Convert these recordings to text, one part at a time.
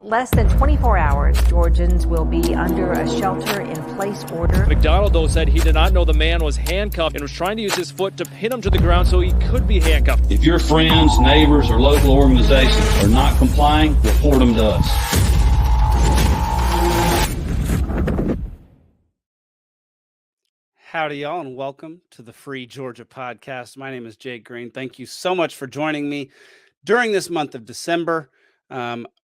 Less than 24 hours, Georgians will be under a shelter-in-place order. McDonald, though, said he did not know the man was handcuffed and was trying to use his foot to pin him to the ground so he could be handcuffed. If your friends, neighbors, or local organizations are not complying, report them to us. Howdy, y'all, and welcome to the Free Georgia Podcast. My name is Jake Green. Thank you so much for joining me during this month of December.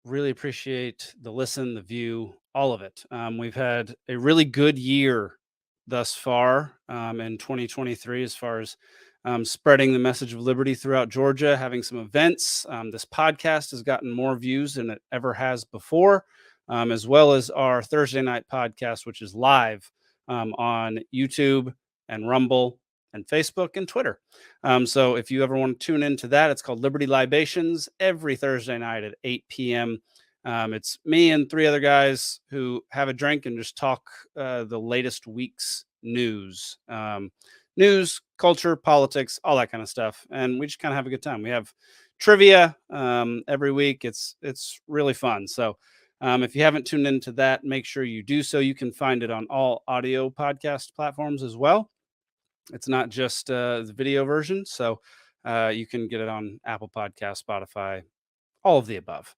Really appreciate the listen, the view, all of it. We've had a really good year thus far in 2023 as far as spreading the message of liberty throughout Georgia, having some events. This podcast has gotten more views than it ever has before, as well as our Thursday night podcast, which is live on YouTube and Rumble and Facebook and Twitter. So if you ever want to tune into that, it's called Liberty Libations every Thursday night at 8 p.m. It's me and three other guys who have a drink and just talk the latest week's news, culture, politics, all that kind of stuff. And we just kind of have a good time. We have trivia every week. It's really fun. So if you haven't tuned into that, make sure you do so. You can find it on all audio podcast platforms as well. It's not just the video version, so you can get it on Apple Podcasts, Spotify, all of the above.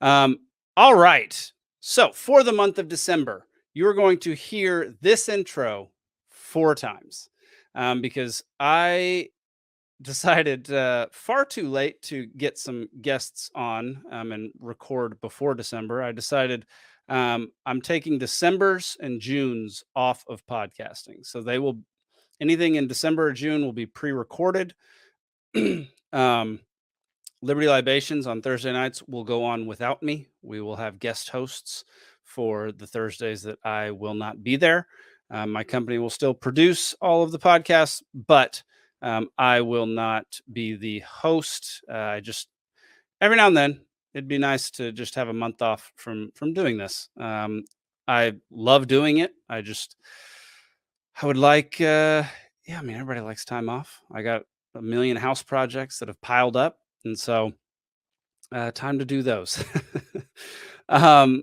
All right. So for the month of December, you're going to hear this intro 4 times because I decided far too late to get some guests on and record before December. I decided I'm taking December's and June's off of podcasting. So they will, anything in December or June will be pre-recorded. Liberty Libations on Thursday nights will go on without me. We will have guest hosts for the Thursdays that I will not be there. My company will still produce all of the podcasts, but I will not be the host. Just every now and then, it'd be nice to just have a month off from doing this. I love doing it. I would like, everybody likes time off. I got a million house projects that have piled up. And so time to do those. So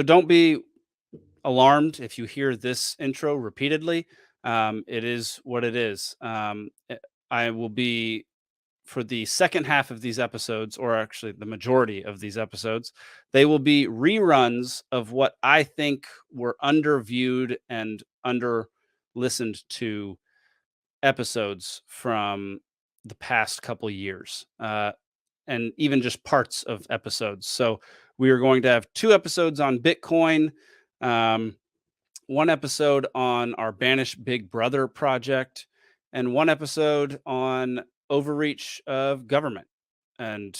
don't be alarmed if you hear this intro repeatedly. It is what it is. I will be, for the second half of these episodes, or actually the majority of these episodes, they will be reruns of what I think were underviewed and under listened to episodes from the past couple years, and even just parts of episodes. So we are going to have 2 episodes on Bitcoin, 1 episode on our Banished Big Brother project, and 1 episode on overreach of government. And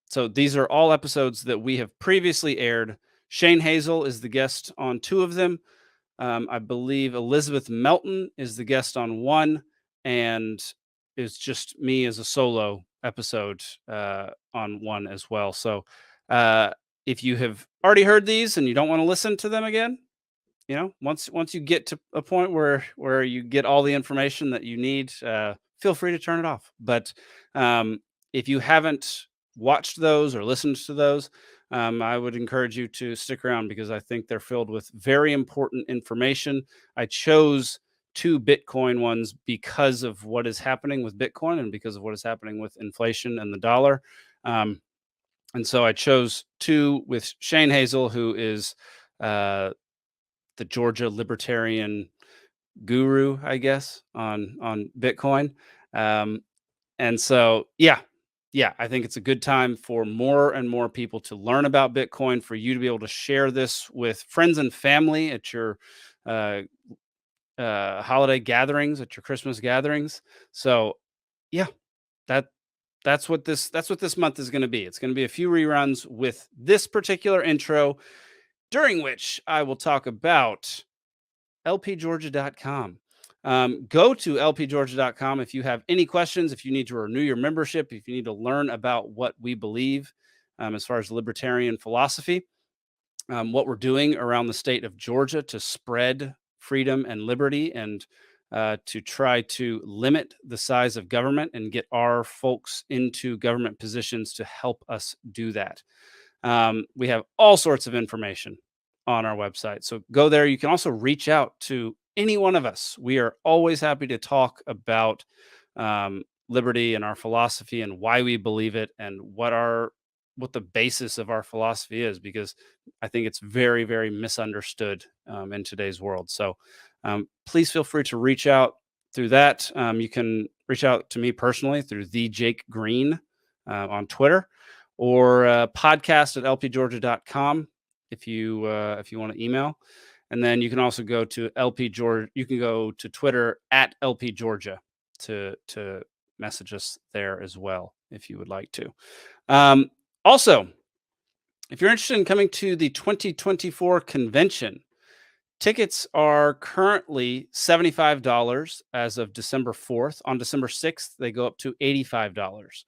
so these are all episodes that we have previously aired. Shane Hazel is the guest on 2 of them. I believe Elizabeth Melton is the guest on 1, and it's just me as a solo episode on 1 as well. So if you have already heard these and you don't want to listen to them again, once you get to a point where you get all the information that you need, feel free to turn it off. But if you haven't watched those or listened to those, I would encourage you to stick around because I think they're filled with very important information. I chose 2 Bitcoin ones because of what is happening with Bitcoin and because of what is happening with inflation and the dollar. And so I chose 2 with Shane Hazel, who is the Georgia Libertarian guru, I guess, on Bitcoin. And so, I think it's a good time for more and more people to learn about Bitcoin, for you to be able to share this with friends and family at your holiday gatherings, at your Christmas gatherings. So that's what this month is going to be. It's going to be a few reruns with this particular intro, during which I will talk about lpgeorgia.com. Go to lpgeorgia.com if you have any questions, if you need to renew your membership, if you need to learn about what we believe as far as libertarian philosophy, what we're doing around the state of Georgia to spread freedom and liberty and to try to limit the size of government and get our folks into government positions to help us do that. We have all sorts of information on our website. So go there. You can also reach out to any one of us. We are always happy to talk about liberty and our philosophy and why we believe it and what the basis of our philosophy is, because I think it's very, very misunderstood in today's world. So please feel free to reach out through that. You can reach out to me personally through the Jake Green on Twitter, or podcast at lpgeorgia.com if you want to email. And then you can also go to LP You can go to Twitter at LPGeorgia to message us there as well if you would like to. Also, if you're interested in coming to the 2024 convention, tickets are currently $75 as of December 4th. On December 6th, they go up to $85.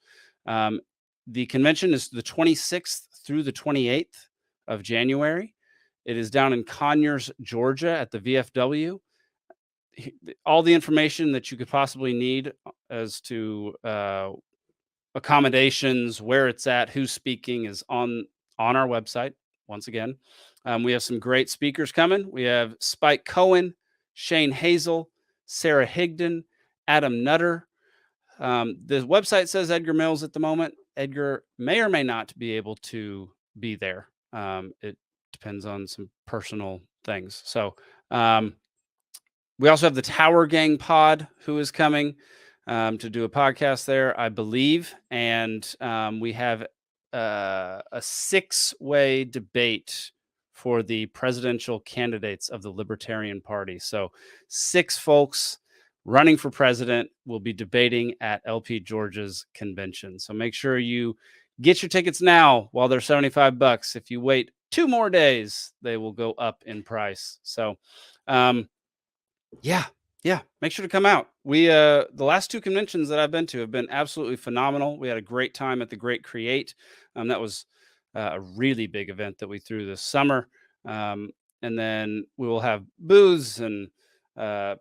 The convention is the 26th through the 28th of January. It is down in Conyers, Georgia at the VFW. All the information that you could possibly need as to accommodations, where it's at, who's speaking is on our website. Once again, we have some great speakers coming. We have Spike Cohen, Shane Hazel, Sarah Higdon, Adam Nutter. The website says Edgar Mills at the moment. Edgar may or may not be able to be there. It depends on some personal things. So we also have the Tower Gang Pod who is coming to do a podcast there, I believe. And we have a 6-way debate for the presidential candidates of the Libertarian Party. So 6 folks running for president will be debating at LP Georgia's convention. So make sure you get your tickets now while they're $75. If you wait 2 more days, they will go up in price. So yeah, make sure to come out. We the last 2 conventions that I've been to have been absolutely phenomenal. We had a great time at the Great Create. That was a really big event that we threw this summer. And then we will have booths and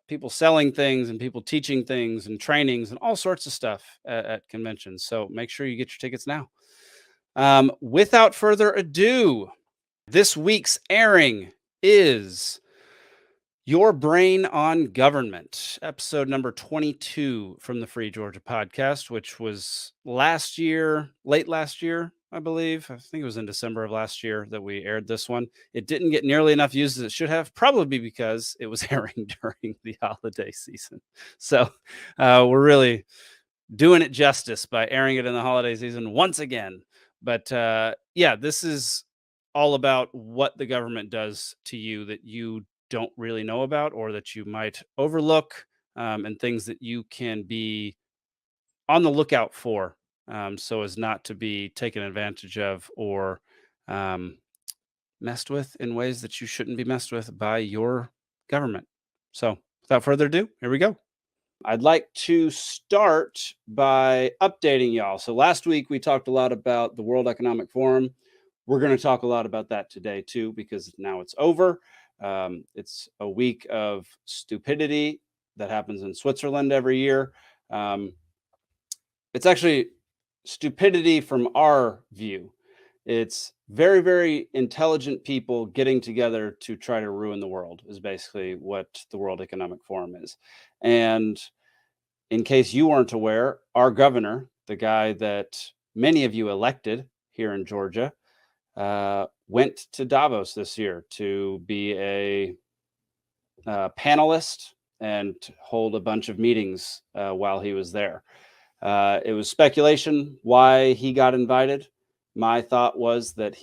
people selling things and people teaching things and trainings and all sorts of stuff at conventions. So make sure you get your tickets now. Without further ado, this week's airing is Your Brain on Government, episode number 22 from the Free Georgia podcast, which was late last year, I believe. I think it was in December of last year that we aired this one. It didn't get nearly enough views as it should have, probably because it was airing during the holiday season. So we're really doing it justice by airing it in the holiday season once again. But yeah, this is all about what the government does to you that you don't really know about or that you might overlook, and things that you can be on the lookout for, so as not to be taken advantage of or messed with in ways that you shouldn't be messed with by your government. So without further ado, here we go. I'd like to start by updating y'all. So last week we talked a lot about the World Economic Forum. We're going to talk a lot about that today too, because now it's over. It's a week of stupidity that happens in Switzerland every year. It's actually stupidity from our view. It's very, very intelligent people getting together to try to ruin the world is basically what the World Economic Forum is. And in case you weren't aware, our governor, the guy that many of you elected here in Georgia, went to Davos this year to be a panelist and hold a bunch of meetings while he was there. It was speculation why he got invited. My thought was that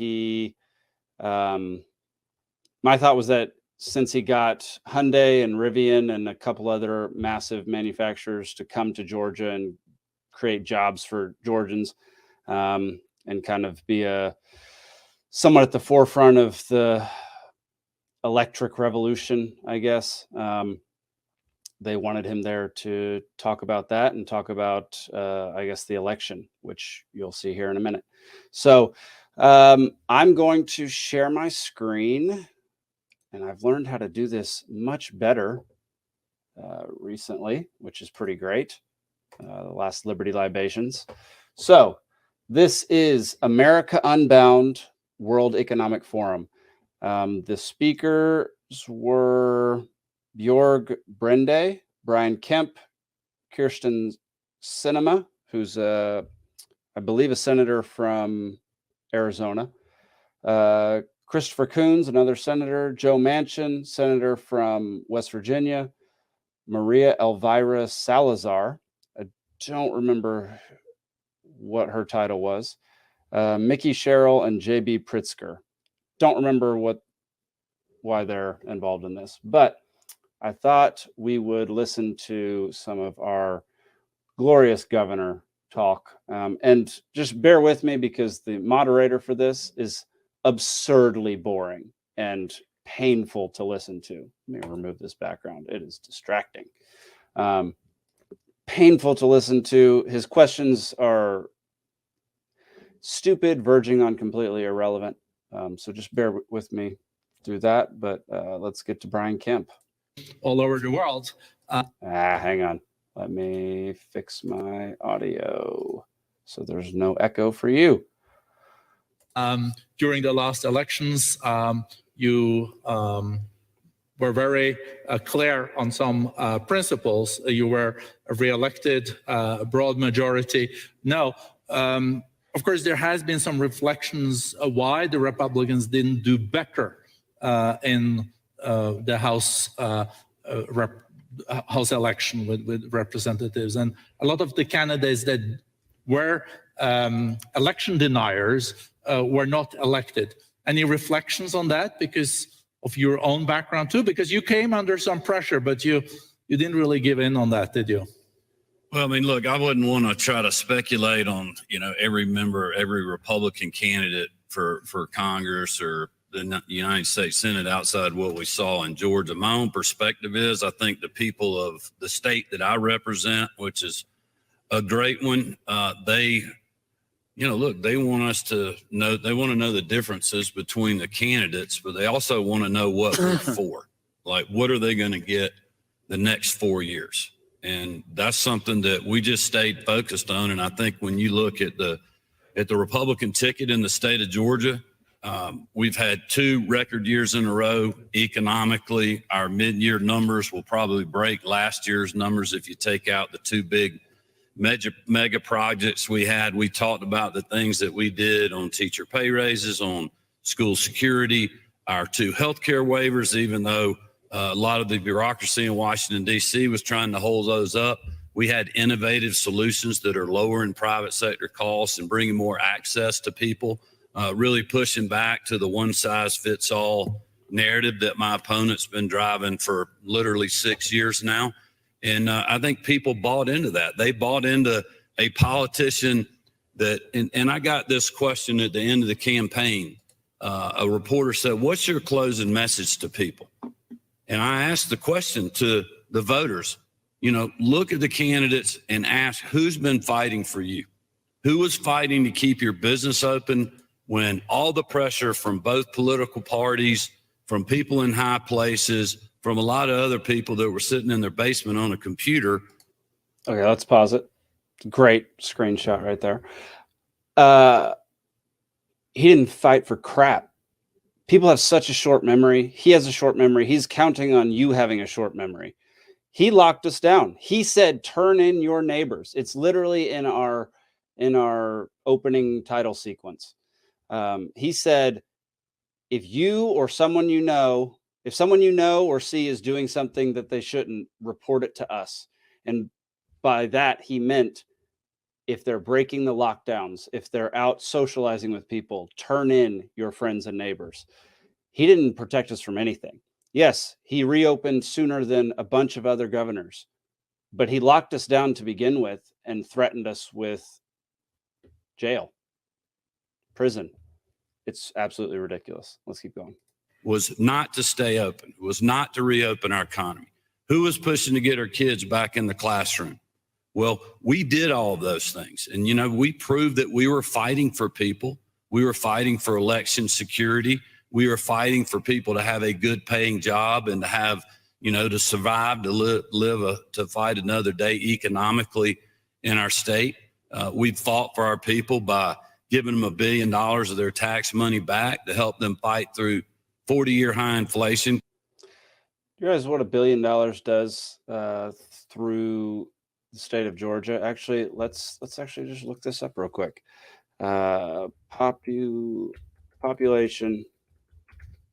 since he got Hyundai and Rivian and a couple other massive manufacturers to come to Georgia and create jobs for Georgians, and kind of be somewhat at the forefront of the electric revolution, I guess. They wanted him there to talk about that and talk about, I guess, the election, which you'll see here in a minute. So I'm going to share my screen, and I've learned how to do this much better recently, which is pretty great. The last Liberty Libations. So this is America Unbound World Economic Forum. The speakers were Bjorg Brende, Brian Kemp, Kirsten Sinema, who's I believe a senator from Arizona, Christopher Coons, another senator, Joe Manchin, senator from West Virginia, Maria Elvira Salazar. I don't remember what her title was. Mickey Sherrill and J.B. Pritzker. Don't remember why they're involved in this, but I thought we would listen to some of our glorious governor talk. And just bear with me because the moderator for this is absurdly boring and painful to listen to. Let me remove this background. It is distracting. Painful to listen to. His questions are stupid, verging on completely irrelevant. So just bear with me through that. But let's get to Brian Kemp. All over the world. Hang on. Let me fix my audio so there's no echo for you. During the last elections, you were very clear on some principles. You were reelected, a broad majority. Now, of course, there has been some reflections why the Republicans didn't do better in the House election with representatives, and a lot of the candidates that were election deniers were not elected. Any reflections on that because of your own background too? Because you came under some pressure, but you didn't really give in on that, did you? Well, I mean, look, I wouldn't want to try to speculate on, every member, every Republican candidate for Congress or the United States Senate outside what we saw in Georgia. My own perspective is I think the people of the state that I represent, which is a great one, they want us to know, they want to know the differences between the candidates, but they also want to know what we're for. Like, what are they going to get the next 4 years? And that's something that we just stayed focused on. And I think when you look at the Republican ticket in the state of Georgia, we've had 2 record years in a row economically. Our mid-year numbers will probably break last year's numbers if you take out the 2 big mega projects we had. We talked about the things that we did on teacher pay raises, on school security, our 2 healthcare waivers, even though a lot of the bureaucracy in Washington, D.C. was trying to hold those up. We had innovative solutions that are lowering private sector costs and bringing more access to people. Really pushing back to the one-size-fits-all narrative that my opponent's been driving for literally 6 years now. And I think people bought into that. They bought into a politician that, and I got this question at the end of the campaign. A reporter said, "What's your closing message to people?" And I asked the question to the voters, look at the candidates and ask who's been fighting for you? Who was fighting to keep your business open when all the pressure from both political parties, from people in high places, from a lot of other people that were sitting in their basement on a computer. Okay, let's pause it. Great screenshot right there. He didn't fight for crap. People have such a short memory. He has a short memory. He's counting on you having a short memory. He locked us down. He said, turn in your neighbors. It's literally in our opening title sequence. He said, if you or someone you know, if someone you know or see is doing something that they shouldn't, report it to us. And by that, he meant if they're breaking the lockdowns, if they're out socializing with people, turn in your friends and neighbors. He didn't protect us from anything. Yes, he reopened sooner than a bunch of other governors, but he locked us down to begin with and threatened us with jail, prison. It's absolutely ridiculous. Let's keep going. Was not to stay open, was not to reopen our economy. Who was pushing to get our kids back in the classroom? Well, we did all of those things. And, we proved that we were fighting for people. We were fighting for election security. We were fighting for people to have a good paying job and to have to survive, to fight another day economically in our state. We've fought for our people by giving them $1 billion of their tax money back to help them fight through 40-year high inflation. You realize what $1 billion does through the state of Georgia? Actually, let's actually just look this up real quick. Population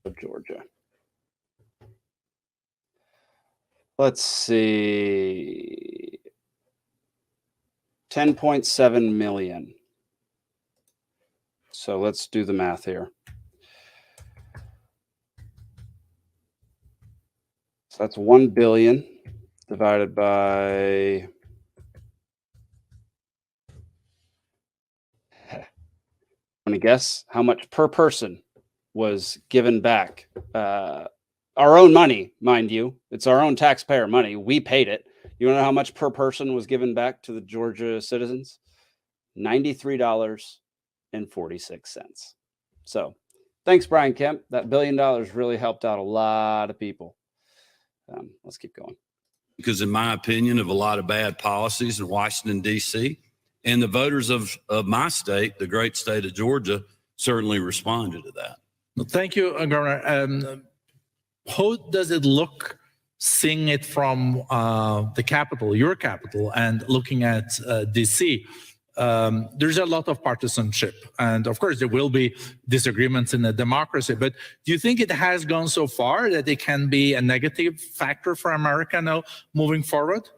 of Georgia. Let's see. 10.7 million. So let's do the math here. So that's 1 billion divided by want to guess how much per person was given back? Our own money, mind you. It's our own taxpayer money. We paid it. You want to know how much per person was given back to the Georgia citizens? $93.46. So thanks, Brian Kemp. That $1 billion really helped out a lot of people. Let's keep going. Because in my opinion, of a lot of bad policies in Washington, D.C., and the voters of my state, the great state of Georgia, certainly responded to that. Well, thank you, Governor. How does it look seeing it from the capital, your capital, and looking at DC? There's a lot of partisanship, and of course there will be disagreements in a democracy, but do you think it has gone so far that it can be a negative factor for America now moving forward?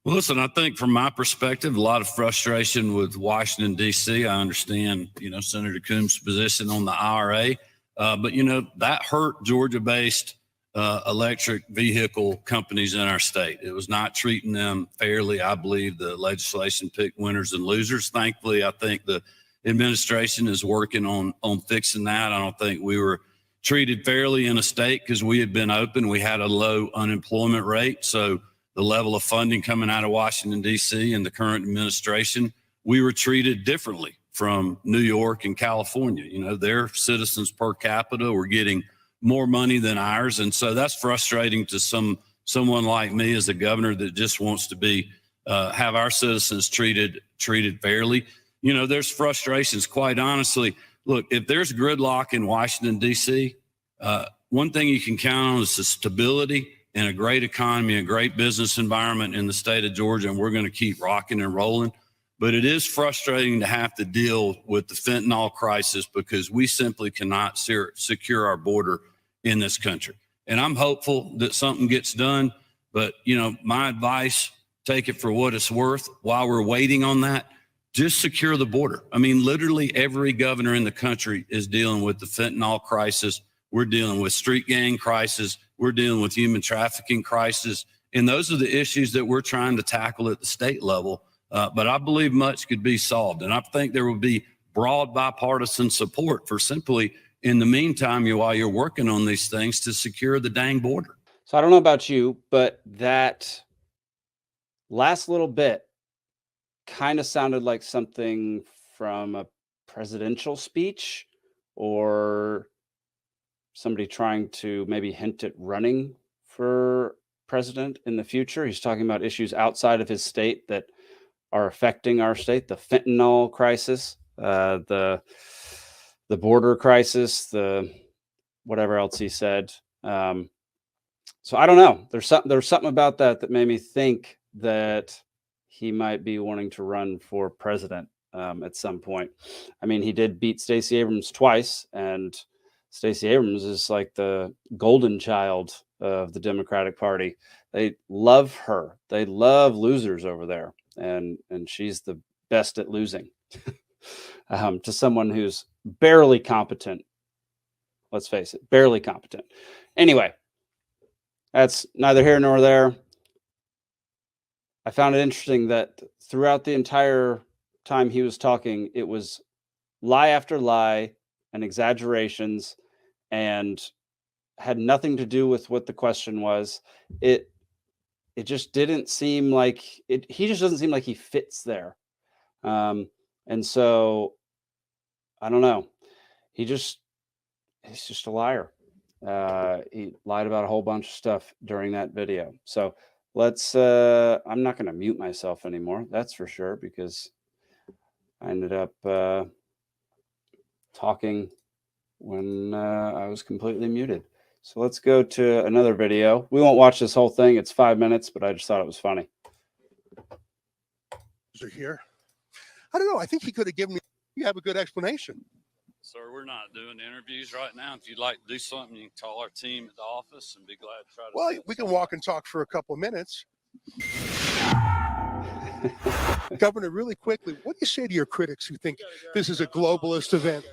Well, listen, I think from my perspective, a lot of frustration with Washington, D.C. I understand, Senator Coombs' position on the IRA, but, that hurt Georgia-based electric vehicle companies in our state. It was not treating them fairly. I believe the legislation picked winners and losers. Thankfully, I think the administration is working on fixing that. I don't think we were treated fairly in a state because we had been open. We had a low unemployment rate. So the level of funding coming out of Washington, D.C. and the current administration, we were treated differently from New York and California. Their citizens per capita were getting more money than ours. And so that's frustrating to someone like me as a governor that just wants to have our citizens treated fairly. There's frustrations, quite honestly. Look, if there's gridlock in Washington, D.C., one thing you can count on is the stability and a great economy, a great business environment in the state of Georgia, and we're going to keep rocking and rolling. But it is frustrating to have to deal with the fentanyl crisis because we simply cannot secure our border in this country. And I'm hopeful that something gets done, but my advice, take it for what it's worth. While we're waiting on that, just secure the border. I mean, literally every governor in the country is dealing with the fentanyl crisis. We're dealing with street gang crisis. We're dealing with human trafficking crisis. And those are the issues that we're trying to tackle at the state level. But I believe much could be solved. And I think there will be broad bipartisan support for simply, in the meantime, while you're working on these things, to secure the dang border. So I don't know about you, but that last little bit kind of sounded like something from a presidential speech or somebody trying to maybe hint at running for president in the future. He's talking about issues outside of his state that are affecting our state, the fentanyl crisis, the border crisis, the whatever else he said. So I don't know. There's something about that made me think that he might be wanting to run for president at some point. I mean, he did beat Stacey Abrams twice, and Stacey Abrams is like the golden child of the Democratic Party. They love her. They love losers over there, and she's the best at losing to someone who's barely competent. Let's face it, barely competent. Anyway, that's neither here nor there. I found it interesting that throughout the entire time he was talking, it was lie after lie and exaggerations, and had nothing to do with what the question was. It just didn't seem like it. He just doesn't seem like he fits there. And so I don't know. He's just a liar. He lied about a whole bunch of stuff during that video. So let's, I'm not going to mute myself anymore. That's for sure, because I ended up talking when I was completely muted. So let's go to another video. We won't watch this whole thing. It's 5 minutes, but I just thought it was funny. Are here. I don't know. I think he could have given me, you have a good explanation. Sir, we're not doing interviews right now. If you'd like to do something, you can call our team at the office and be glad to try to. Well, we can walk and talk for a couple of minutes. Governor, really quickly, what do you say to your critics who think this is a globalist event?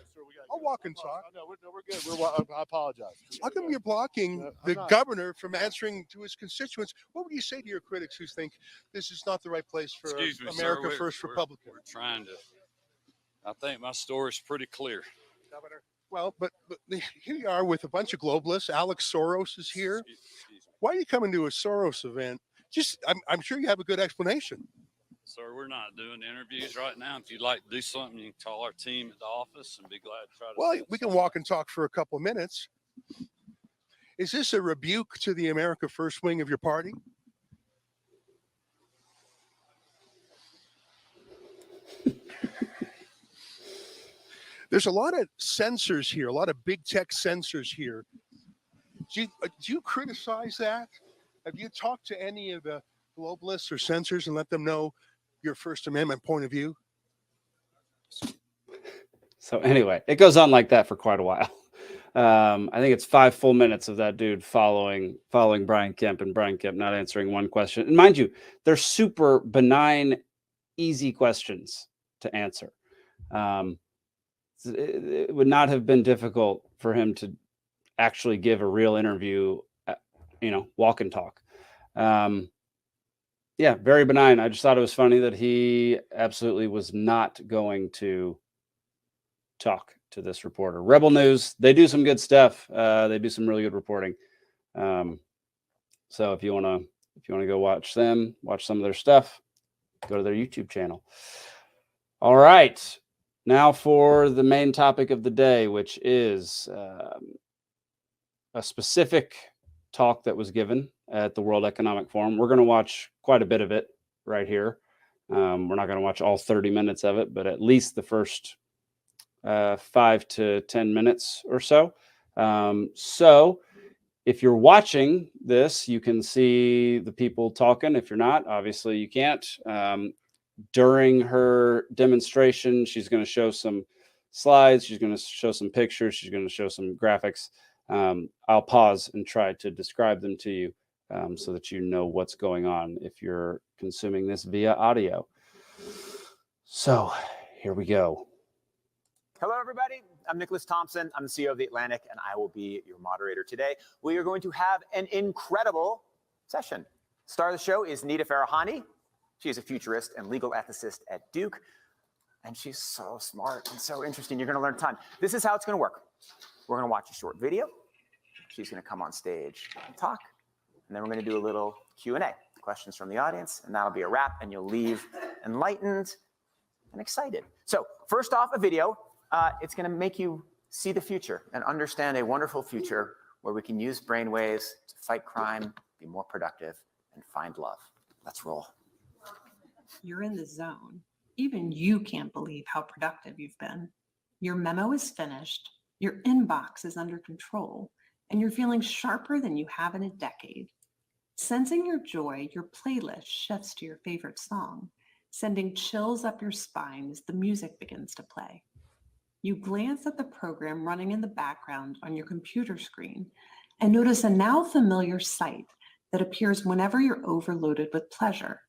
I'll walk and talk. No, we're good. I apologize. How come you're blocking the governor from answering to his constituents? What would you say to your critics who think this is not the right place for America First Republican? We're trying to. I think my story's pretty clear. Governor. Well, but here you are with a bunch of globalists. Alex Soros is here. Why are you coming to a Soros event? I'm sure you have a good explanation. Sir, we're not doing interviews right now. If you'd like to do something, you can call our team at the office and be glad to try to. Well, we can walk and talk for a couple of minutes. Is this a rebuke to the America First wing of your party? There's a lot of censors here, a lot of big tech censors here. Do you criticize that? Have you talked to any of the globalists or censors and let them know your First Amendment point of view? So anyway, it goes on like that for quite a while. I think it's 5 full minutes of that dude following Brian Kemp, and Brian Kemp not answering one question. And mind you, they're super benign, easy questions to answer. It would not have been difficult for him to actually give a real interview, walk and talk. Yeah, very benign. I just thought it was funny that he absolutely was not going to talk to this reporter. Rebel News, they do some good stuff. They do some really good reporting. So if you want to go watch them, watch some of their stuff, go to their YouTube channel. All right. Now for the main topic of the day, which is a specific talk that was given at the World Economic Forum. We're going to watch quite a bit of it right here. We're not going to watch all 30 minutes of it, but at least the first 5 to 10 minutes or so. So if you're watching this, you can see the people talking. If you're not, obviously you can't. During her demonstration, she's going to show some slides. She's going to show some pictures. She's going to show some graphics. I'll pause and try to describe them to you so that you know what's going on if you're consuming this via audio. So here we go. Hello, everybody. I'm Nicholas Thompson. I'm the CEO of The Atlantic, and I will be your moderator today. We are going to have an incredible session. Star of the show is Nita Farahani. She is a futurist and legal ethicist at Duke, and she's so smart and so interesting. You're going to learn a ton. This is how it's going to work. We're going to watch a short video. She's going to come on stage and talk, and then we're going to do a little Q&A, questions from the audience, and that'll be a wrap, and you'll leave enlightened and excited. So first off, a video. It's going to make you see the future and understand a wonderful future where we can use brainwaves to fight crime, be more productive, and find love. Let's roll. You're in the zone. Even you can't believe how productive you've been. Your memo is finished, your inbox is under control, and you're feeling sharper than you have in a decade. Sensing your joy, your playlist shifts to your favorite song, sending chills up your spine as the music begins to play. You glance at the program running in the background on your computer screen and notice a now familiar sight that appears whenever you're overloaded with pleasure.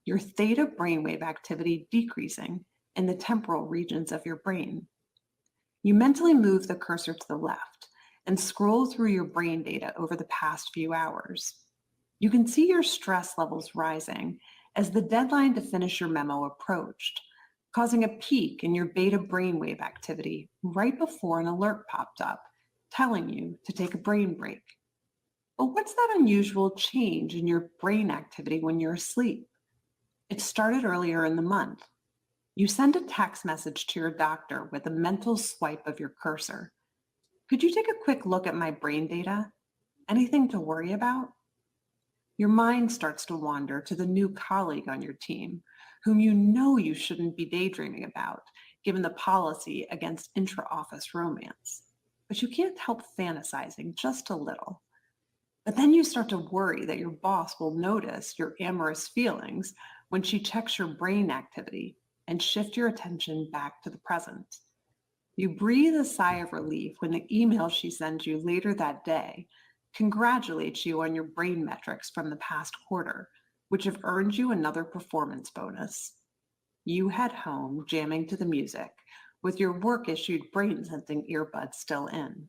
Your theta brainwave activity decreasing in the temporal regions of your brain. You mentally move the cursor to the left and scroll through your brain data over the past few hours. You can see your stress levels rising as the deadline to finish your memo approached, causing a peak in your beta brainwave activity right before an alert popped up, telling you to take a brain break. But what's that unusual change in your brain activity when you're asleep? It started earlier in the month. You send a text message to your doctor with a mental swipe of your cursor. Could you take a quick look at my brain data? Anything to worry about? Your mind starts to wander to the new colleague on your team, whom you know you shouldn't be daydreaming about, given the policy against intra-office romance. But you can't help fantasizing just a little. But then you start to worry that your boss will notice your amorous feelings when she checks your brain activity and shift your attention back to the present. You breathe a sigh of relief when the email she sends you later that day congratulates you on your brain metrics from the past quarter, which have earned you another performance bonus. You head home jamming to the music with your work-issued brain-sensing earbuds still in.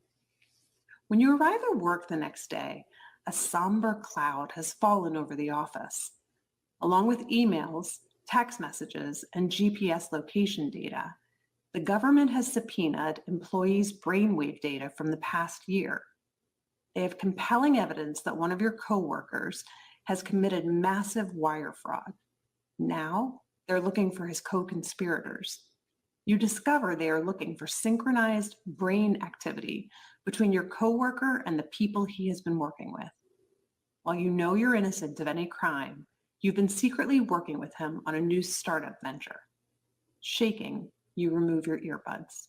When you arrive at work the next day, a somber cloud has fallen over the office. Along with emails, text messages, and GPS location data, the government has subpoenaed employees' brainwave data from the past year. They have compelling evidence that one of your coworkers has committed massive wire fraud. Now, they're looking for his co-conspirators. You discover they are looking for synchronized brain activity between your coworker and the people he has been working with. While you know you're innocent of any crime, you've been secretly working with him on a new startup venture. Shaking, you remove your earbuds.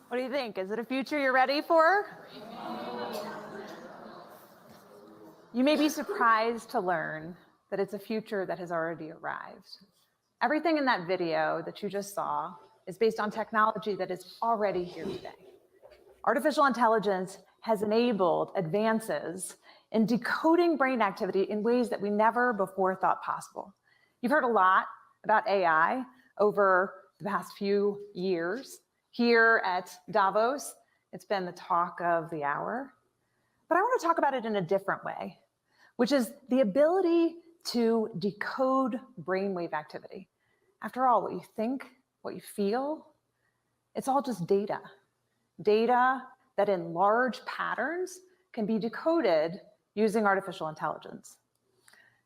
What do you think? Is it a future you're ready for? You may be surprised to learn that it's a future that has already arrived. Everything in that video that you just saw is based on technology that is already here today. Artificial intelligence has enabled advances in decoding brain activity in ways that we never before thought possible. You've heard a lot about AI over the past few years. Here at Davos, it's been the talk of the hour. But I want to talk about it in a different way, which is the ability to decode brainwave activity. After all, what you think, what you feel, it's all just data. Data that in large patterns can be decoded using artificial intelligence.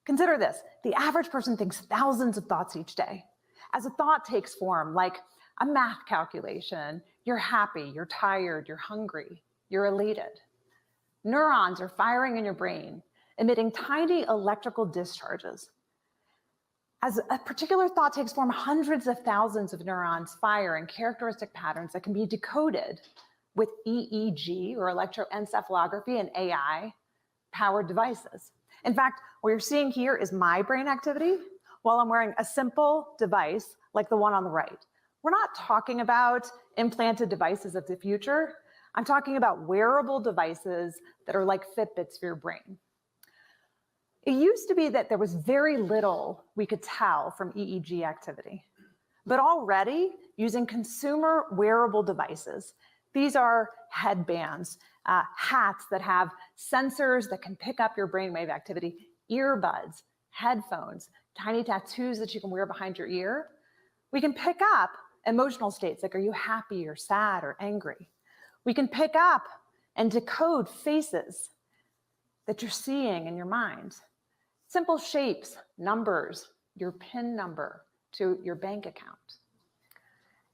Consider this, the average person thinks thousands of thoughts each day. As a thought takes form, like a math calculation, you're happy, you're tired, you're hungry, you're elated. Neurons are firing in your brain, emitting tiny electrical discharges. As a particular thought takes form, hundreds of thousands of neurons fire in characteristic patterns that can be decoded with EEG, or electroencephalography, and AI-powered devices. In fact, what you're seeing here is my brain activity while I'm wearing a simple device like the one on the right. We're not talking about implanted devices of the future. I'm talking about wearable devices that are like Fitbits for your brain. It used to be that there was very little we could tell from EEG activity, but already using consumer wearable devices, these are headbands, hats that have sensors that can pick up your brainwave activity, earbuds, headphones, tiny tattoos that you can wear behind your ear. We can pick up emotional states like, are you happy or sad or angry? We can pick up and decode faces that you're seeing in your mind. Simple shapes, numbers, your PIN number to your bank account.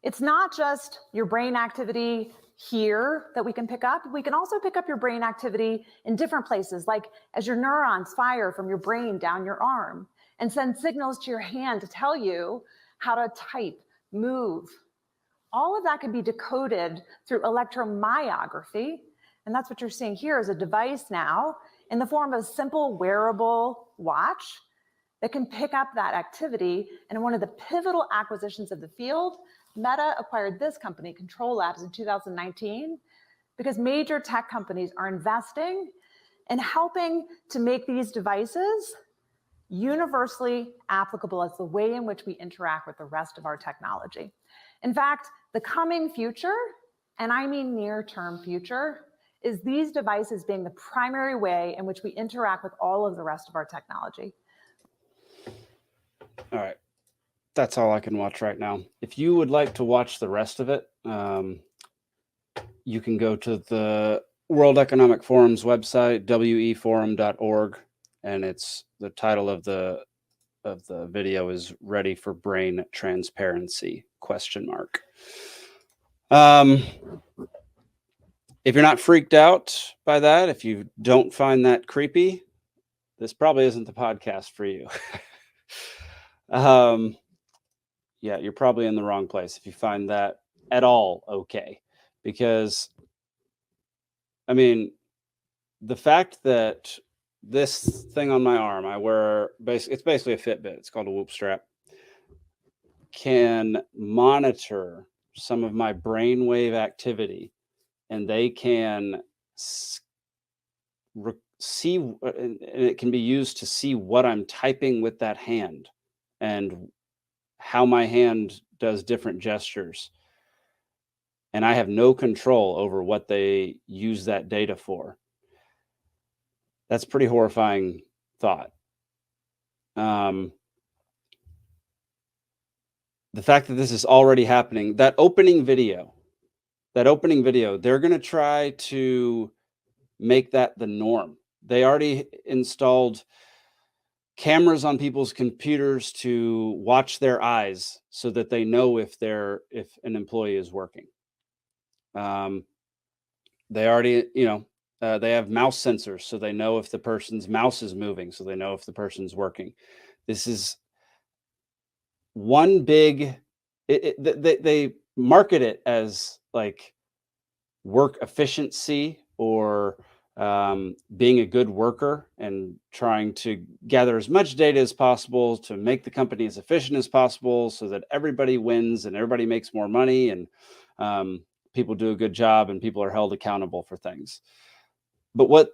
It's not just your brain activity here that we can pick up. We can also pick up your brain activity in different places, like as your neurons fire from your brain down your arm and send signals to your hand to tell you how to type, move. All of that can be decoded through electromyography. And that's what you're seeing here is a device now in the form of a simple wearable watch that can pick up that activity. And in one of the pivotal acquisitions of the field, Meta acquired this company, Control Labs, in 2019, because major tech companies are investing in helping to make these devices universally applicable as the way in which we interact with the rest of our technology. In fact, the coming future, and I mean near-term future, is these devices being the primary way in which we interact with all of the rest of our technology. All right. That's all I can watch right now. If you would like to watch the rest of it, you can go to the World Economic Forum's website, weforum.org, and it's the title of the the video is ready for brain transparency ? If you're not freaked out by that, if you don't find that creepy, this probably isn't the podcast for you. Yeah, you're probably in the wrong place if you find that at all okay. Because, I mean, the fact that this thing on my arm, I wear, it's basically a Fitbit. It's called a Whoop strap, can monitor some of my brainwave activity, and they can see, and it can be used to see what I'm typing with that hand and how my hand does different gestures. And I have no control over what they use that data for. That's a pretty horrifying thought. The fact that this is already happening, that opening video, they're going to try to make that the norm. They already installed cameras on people's computers to watch their eyes so that they know if an employee is working. They already, they have mouse sensors, so they know if the person's mouse is moving, so they know if the person's working. This is one big, they market it as like work efficiency or being a good worker and trying to gather as much data as possible to make the company as efficient as possible so that everybody wins and everybody makes more money and people do a good job and people are held accountable for things. But what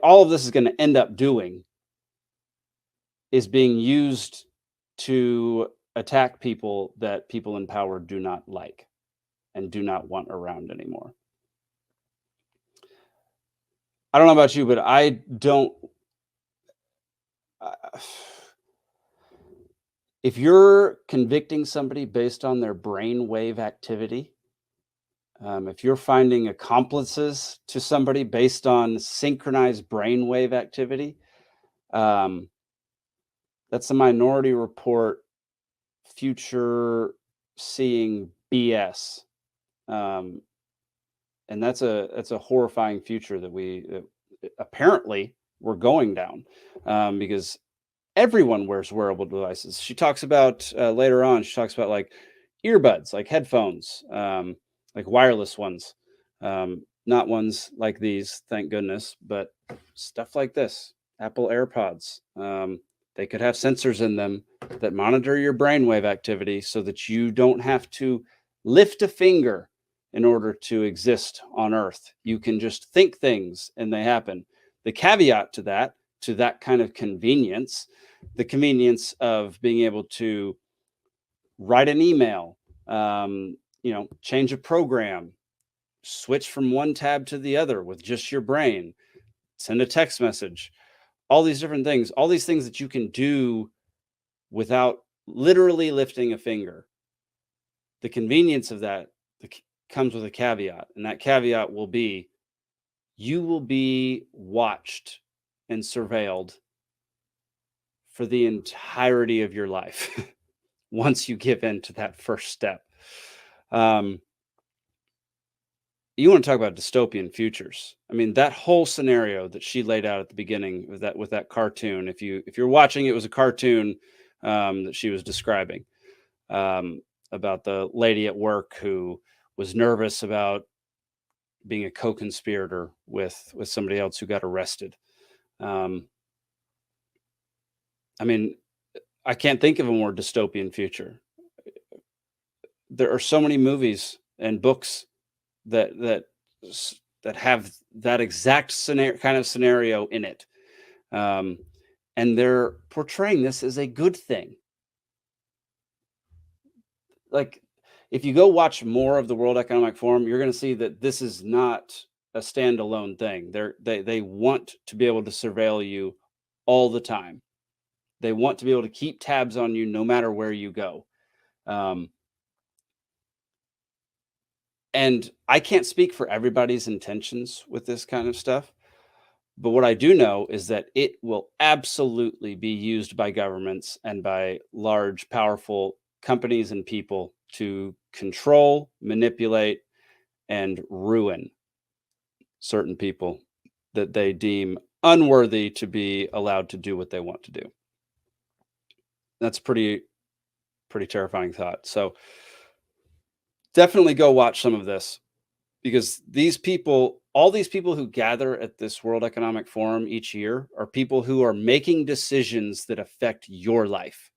all of this is going to end up doing is being used to attack people that people in power do not like and do not want around anymore. I don't know about you, but I don't. If you're convicting somebody based on their brainwave activity, if you're finding accomplices to somebody based on synchronized brainwave activity, that's a Minority Report future seeing BS. And that's a horrifying future that apparently we're going down, because everyone wears wearable devices. She talks about later on, she talks about like earbuds, like headphones, like wireless ones, not ones like these, thank goodness, but stuff like this, Apple AirPods. They could have sensors in them that monitor your brainwave activity so that you don't have to lift a finger in order to exist on Earth. You can just think things and they happen. The caveat to that kind of convenience, the convenience of being able to write an email, change a program, switch from one tab to the other with just your brain, send a text message, all these different things, all these things that you can do without literally lifting a finger. The convenience of that comes with a caveat, and that caveat will be you will be watched and surveilled for the entirety of your life once you give in to that first step. You want to talk about dystopian futures. I mean, that whole scenario that she laid out at the beginning with that cartoon, if you're watching, it was a cartoon that she was describing about the lady at work who was nervous about being a co-conspirator with somebody else who got arrested. I mean, I can't think of a more dystopian future. There are so many movies and books that have that exact scenario in it. And they're portraying this as a good thing. Like, if you go watch more of the World Economic Forum, you're going to see that this is not a standalone thing. They want to be able to surveil you all the time. They want to be able to keep tabs on you no matter where you go. And I can't speak for everybody's intentions with this kind of stuff, But what I do know is that it will absolutely be used by governments and by large, powerful companies and people to control, manipulate, and ruin certain people that they deem unworthy to be allowed to do what they want to do. That's pretty terrifying thought. So definitely go watch some of this, because these people, all these people who gather at this World Economic Forum each year are people who are making decisions that affect your life.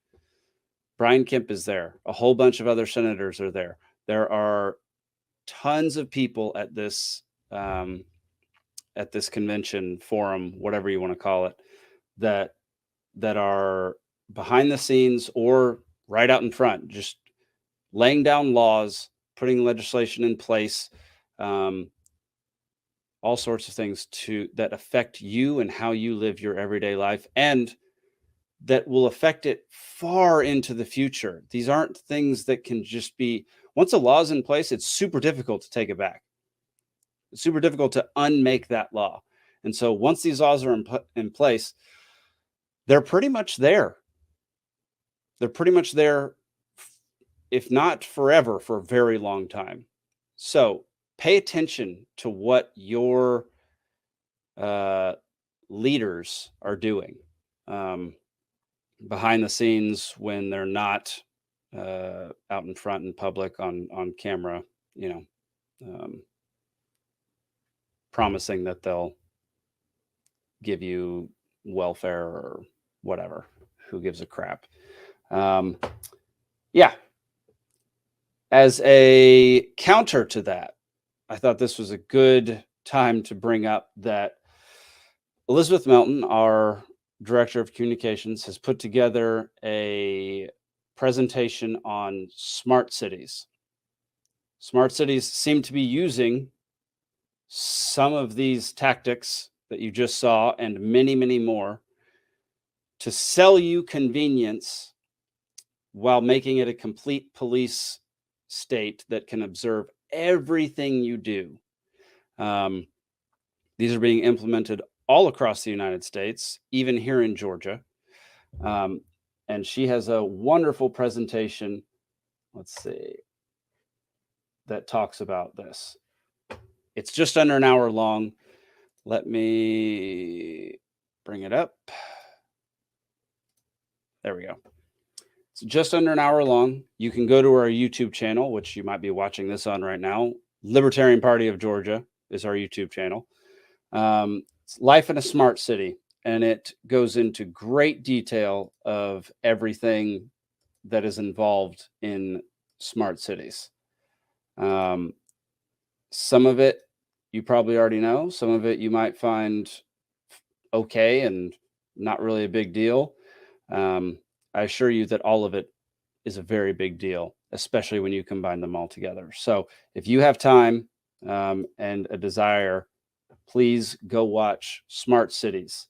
Brian Kemp is there. A whole bunch of other senators are there. There are tons of people at this convention, forum, whatever you want to call it, that are behind the scenes or right out in front, just laying down laws, putting legislation in place, all sorts of things that affect you and how you live your everyday life, and that will affect it far into the future. These aren't things that can just be, once a law is in place, it's super difficult to take it back. It's super difficult to unmake that law. And so once these laws are in place, they're pretty much there. They're pretty much there, if not forever, for a very long time. So pay attention to what your leaders are doing behind the scenes when they're not out in front in public on camera, promising that they'll give you welfare or whatever. Who gives a crap? Yeah. As a counter to that, I thought this was a good time to bring up that Elizabeth Melton, our Director of Communications, has put together a presentation on smart cities. Smart cities seem to be using some of these tactics that you just saw and many, many more to sell you convenience while making it a complete police state that can observe everything you do. These are being implemented all across the United States, even here in Georgia. And she has a wonderful presentation, let's see, that talks about this. It's just under an hour long. Let me bring it up. There we go. It's just under an hour long. You can go to our YouTube channel, which you might be watching this on right now. Libertarian Party of Georgia is our YouTube channel. It's Life in a Smart City, and it goes into great detail of everything that is involved in smart cities. Some of it you probably already know. Some of it you might find okay and not really a big deal. I assure you that all of it is a very big deal, especially when you combine them all together. So if you have time and a desire, please go watch Smart Cities.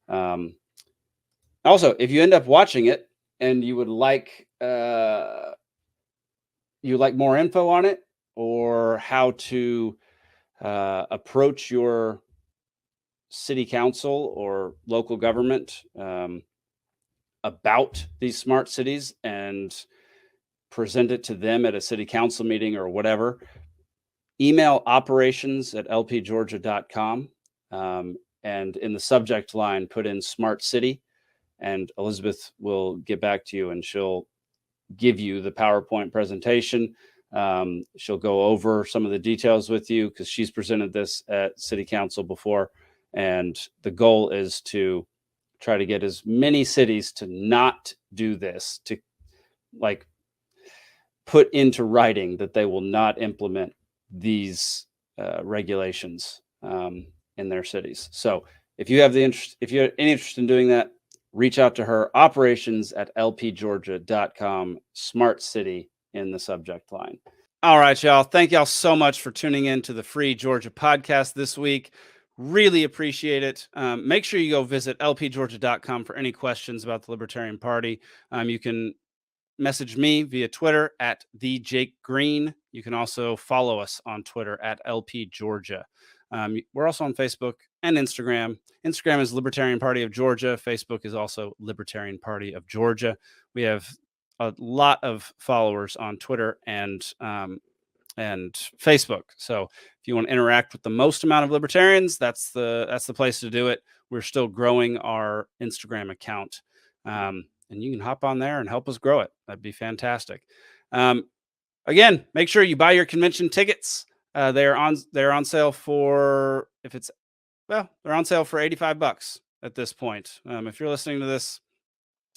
Also, if you end up watching it and you would like more info on it, or how to approach your city council or local government about these smart cities and present it to them at a city council meeting or whatever, email operations@lpgeorgia.com, and in the subject line, put in Smart City, and Elizabeth will get back to you and she'll give you the PowerPoint presentation. She'll go over some of the details with you because she's presented this at city council before. And the goal is to try to get as many cities to not do this, to like put into writing that they will not implement these regulations in their cities. So if you have any interest in doing that, reach out to her, operations@lpgeorgia.com, Smart City in the subject line. All right, y'all. Thank y'all so much for tuning in to the Free Georgia podcast this week. Really appreciate it. Make sure you go visit lpgeorgia.com for any questions about the Libertarian Party. You can message me via Twitter @TheJakeGreen. You can also follow us on Twitter @LPGeorgia. We're also on Facebook and Instagram. Instagram is Libertarian Party of Georgia. Facebook is also Libertarian Party of Georgia. We have a lot of followers on Twitter and Facebook. So if you want to interact with the most amount of libertarians, that's the place to do it. We're still growing our Instagram account, and you can hop on there and help us grow it. That'd be fantastic. Again, make sure you buy your convention tickets. They're on sale for they're on sale for $85 at this point. If you're listening to this,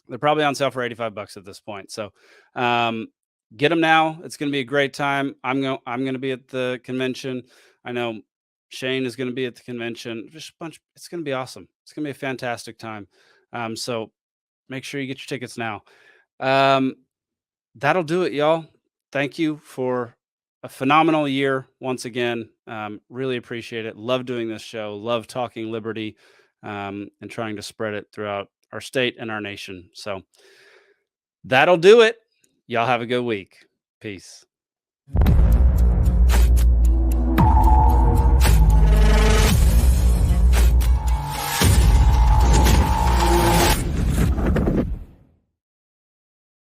they're probably on sale for $85 at this point. So get them now. It's going to be a great time. I'm going to be at the convention. I know Shane is going to be at the convention. Just a bunch. It's going to be awesome. It's going to be a fantastic time. So make sure you get your tickets now. That'll do it, y'all. Thank you for a phenomenal year once again. Really appreciate it. Love doing this show. Love talking liberty and trying to spread it throughout our state and our nation. So that'll do it. Y'all have a good week. Peace.